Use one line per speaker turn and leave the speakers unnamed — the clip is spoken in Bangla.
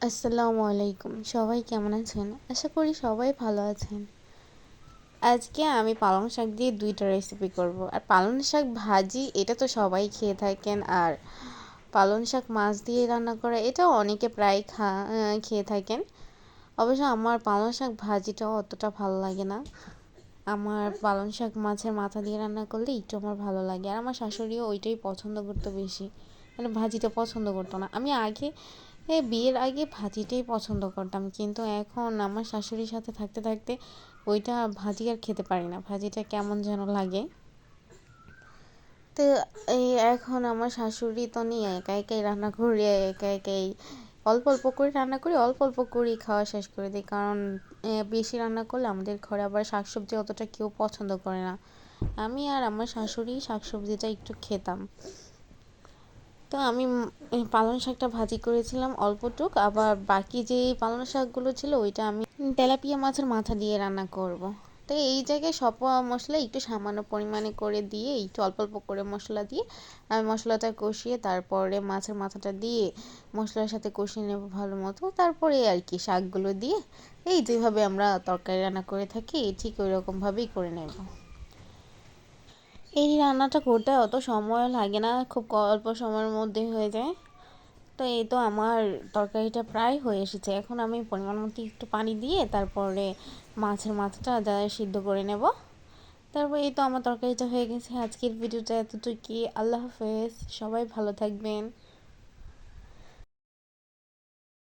আসসালামু আলাইকুম, সবাই কেমন আছেন? আশা করি সবাই ভালো আছেন। আজকে আমি পালং শাক দিয়ে দুইটা রেসিপি করব। আর পালং শাক ভাজি এটা তো সবাই খেয়ে থাকেন, আর পালং শাক মাছ দিয়ে রান্না করা এটাও অনেকে প্রায় খেয়ে থাকেন। অবশ্য আমার পালং শাক ভাজিটা অতটা ভালো লাগে না। আমার পালং শাক মাছের মাথা দিয়ে রান্না করলে একটু আমার ভালো লাগে, আর আমার শাশুড়িও ওইটাই পছন্দ করতো বেশি, মানে ভাজিটা পছন্দ করতো না। আমি আগে বিয়ের আগে ভাজিটাই পছন্দ করতাম, কিন্তু এখন আমার শাশুড়ির সাথে থাকতে থাকতে ওইটা ভাজি আর খেতে পারি না, ভাজিটা কেমন যেন লাগে। তো এই এখন আমার শাশুড়ি তো নিয়ে একা একাই রান্না করি, একা একাই অল্প অল্প করে রান্না করি, অল্প অল্প করেই খাওয়া শেষ করে দিই। কারণ বেশি রান্না করলে আমাদের ঘরে আবার শাকসবজি অতটা কেউ পছন্দ করে না। আমি আর আমার শাশুড়ি শাকসবজিটা একটু খেতাম। তো আমি পালং শাকটা ভাজি করেছিলাম অল্পটুক, আবার বাকি যে পালং শাকগুলো ছিল ওইটা আমি তেলাপিয়া মাছের মাথা দিয়ে রান্না করব। তো এই জায়গায় সব মশলা একটু সামান্য পরিমাণে করে দিয়ে, একটু অল্প অল্প করে মশলা দিয়ে আমি মশলাটা কষিয়ে তারপরে মাছের মাথাটা দিয়ে মশলার সাথে কষিয়ে নেব ভালো মতো। তারপরে আর কি শাকগুলো দিয়ে এই যেভাবে আমরা তরকারি রান্না করে থাকি ঠিক ওই রকমভাবেই করে নেব। এই রান্নাটা করতে অত সময়ও লাগে না, খুব অল্প সময়ের মধ্যে হয়ে যায়। তো এই তো আমার তরকারিটা প্রায় হয়ে এসেছে। এখন আমি পরিমাণ মতো একটু পানি দিয়ে তারপরে মাছের মাথাটা সিদ্ধ করে নেব। তারপর এই তো আমার তরকারিটা হয়ে গেছে। আজকের ভিডিওটা এতটুকুই। আল্লাহ হাফেজ, সবাই ভালো থাকবেন।